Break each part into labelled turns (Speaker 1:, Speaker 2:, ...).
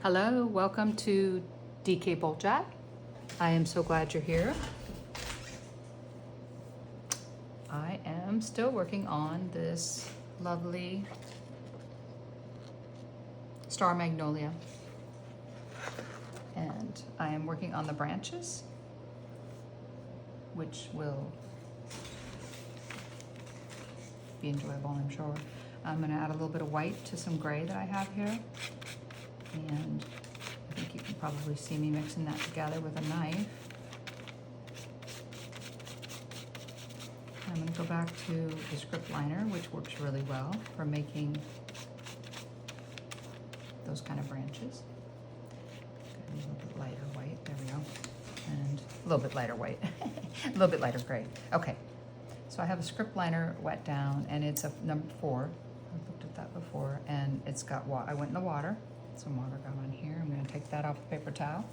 Speaker 1: Hello, welcome to DK Bolt Chat. I am so glad you're here. I am still working on this lovely Star Magnolia. And I am working on the branches, which will be enjoyable, I'm sure. I'm gonna add a little bit of white to some gray that I have here. And I think you can probably see me mixing that together with a knife. I'm going to go back to the script liner, which works really well for making those kind of branches. A little bit lighter white, there we go. And a little bit lighter white, a little bit lighter gray. Okay, so I have a script liner wet down, and it's a number 4. I've looked at that before, and it's got water. I went in the water. Some water got on here. I'm going to take that off the paper towel.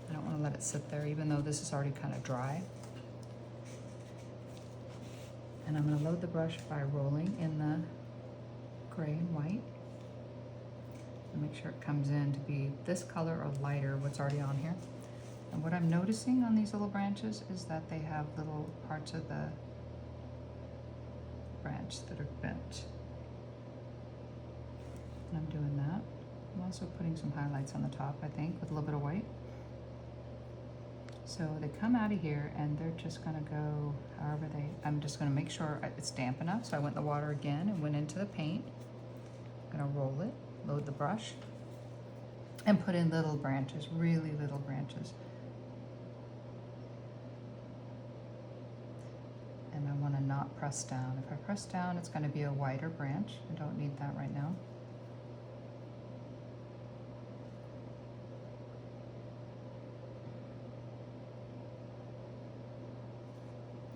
Speaker 1: I don't want to let it sit there, even though this is already kind of dry. And I'm going to load the brush by rolling in the gray and white. And make sure it comes in to be this color or lighter, what's already on here. And what I'm noticing on these little branches is that they have little parts of the branch that are bent. And I'm doing that. I'm also putting some highlights on the top, I think, with a little bit of white. So they come out of here and they're just gonna go however I'm just gonna make sure it's damp enough. So I went in the water again and went into the paint. I'm gonna roll it, load the brush, and put in little branches, really little branches. And I wanna not press down. If I press down, it's gonna be a wider branch. I don't need that right now.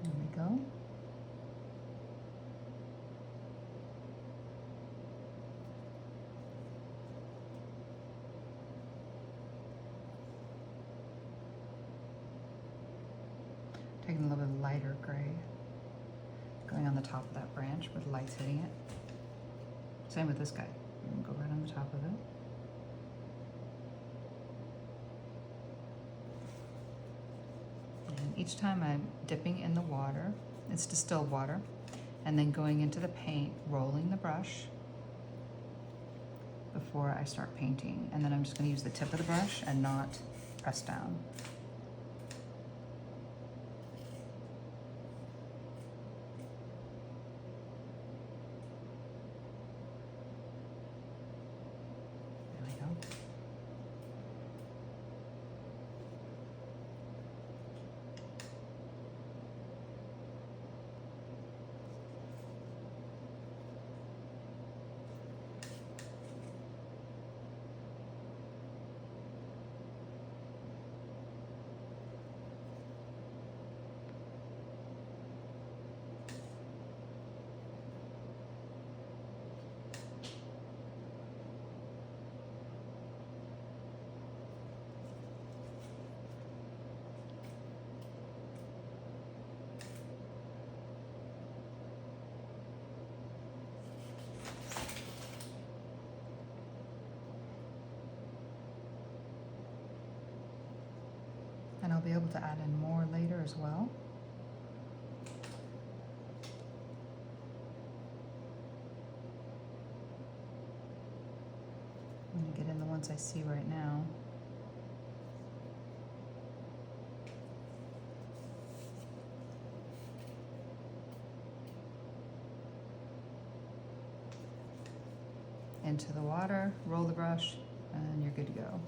Speaker 1: There we go. Taking a little bit lighter gray, going on the top of that branch with lights hitting it. Same with this guy. Go right on the top of it. Each time I'm dipping in the water, it's distilled water, and then going into the paint, rolling the brush before I start painting. And then I'm just gonna use the tip of the brush and not press down. There we go. And I'll be able to add in more later as well. I'm going to get in the ones I see right now. Into the water, roll the brush, and you're good to go.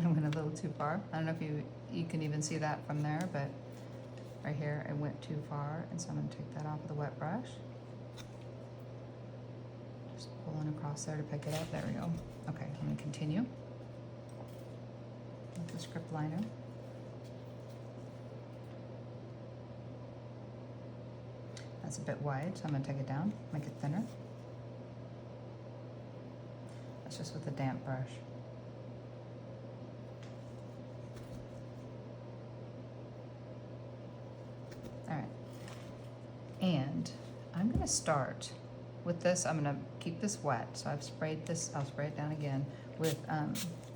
Speaker 1: I went a little too far. I don't know if you can even see that from there, but right here I went too far, and so I'm going to take that off with a wet brush. Just pulling across there to pick it up. There we go. Okay, I'm going to continue with the script liner. That's a bit wide, so I'm going to take it down, make it thinner. That's just with a damp brush. All right. And I'm gonna start with this. I'm gonna keep this wet. So I've sprayed this, I'll spray it down again with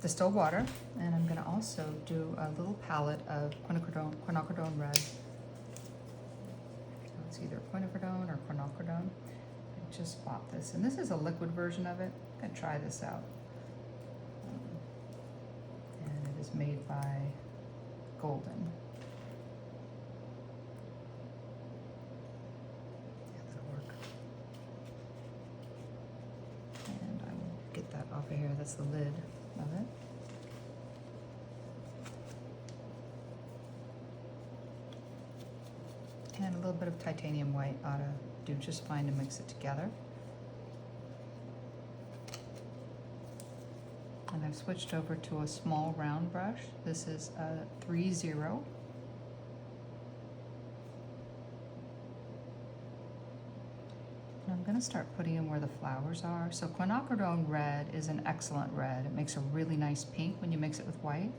Speaker 1: distilled water. And I'm gonna also do a little palette of quinacridone red. It's either quinacridone or quinacridone. I just bought this, and this is a liquid version of it. I'm gonna try this out. And it is made by Golden. Yeah, that'll work. And I will get that off of here. That's the lid of it. And a little bit of titanium white ought to do just fine to mix it together. And I've switched over to a small round brush. This is a 3-0. And I'm gonna start putting in where the flowers are. So quinacridone red is an excellent red. It makes a really nice pink when you mix it with white.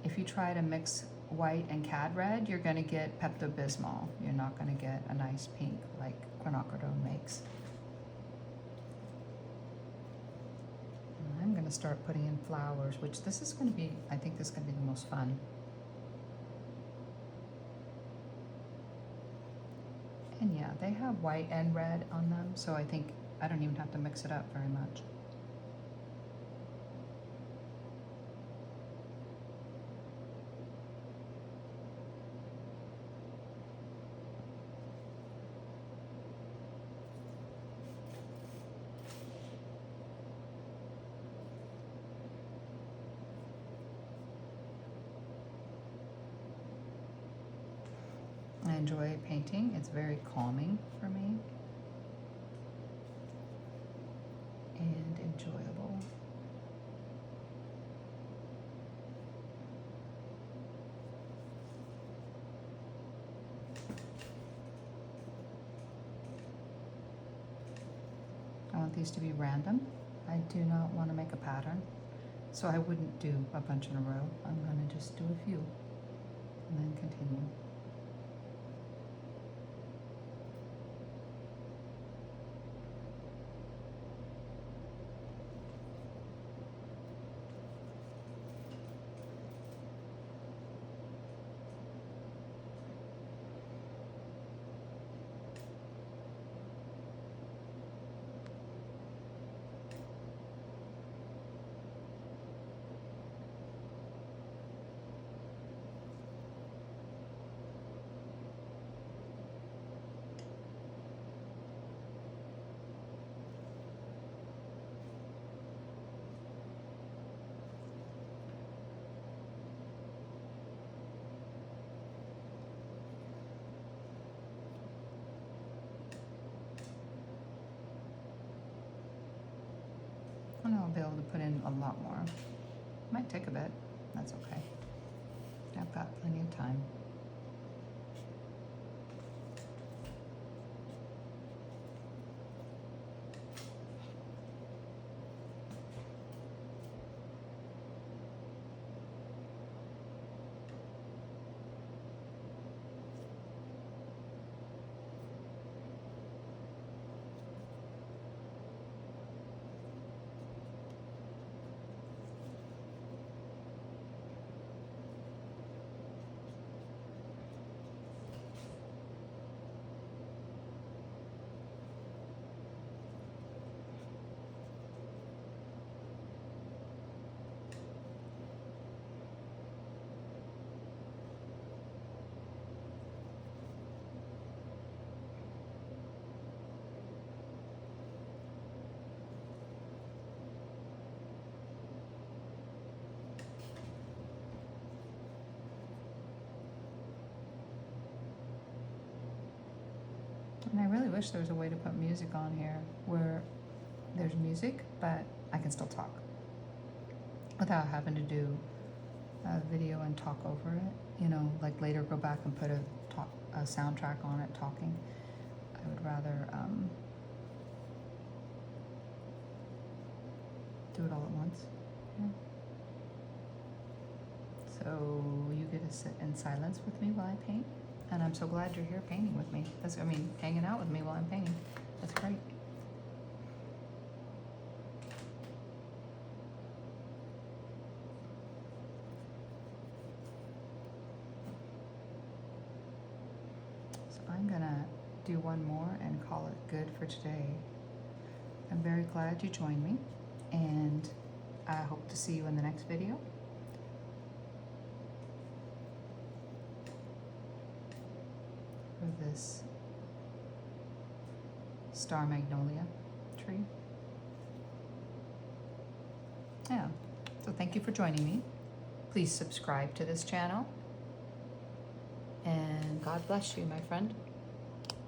Speaker 1: If you try to mix white and cad red, you're gonna get Pepto-Bismol. You're not gonna get a nice pink like quinacridone makes. And I'm gonna start putting in flowers, which this is gonna be, I think this is gonna be the most fun. And yeah, they have white and red on them, so I think I don't even have to mix it up very much. I enjoy painting. It's very calming for me and enjoyable. I want these to be random. I do not want to make a pattern, so I wouldn't do a bunch in a row. I'm going to just do a few and then continue. And I'll be able to put in a lot more. Might take a bit, that's okay. I've got plenty of time. And I really wish there was a way to put music on here where there's music, but I can still talk without having to do a video and talk over it. You know, like later go back and put a soundtrack on it talking. I would rather do it all at once. Yeah. So you get to sit in silence with me while I paint. And I'm so glad you're here painting with me. I mean, hanging out with me while I'm painting. That's great. So I'm gonna do one more and call it good for today. I'm very glad you joined me, and I hope to see you in the next video. For this Star Magnolia Tree. Yeah, so thank you for joining me. Please subscribe to this channel, and God bless you, my friend.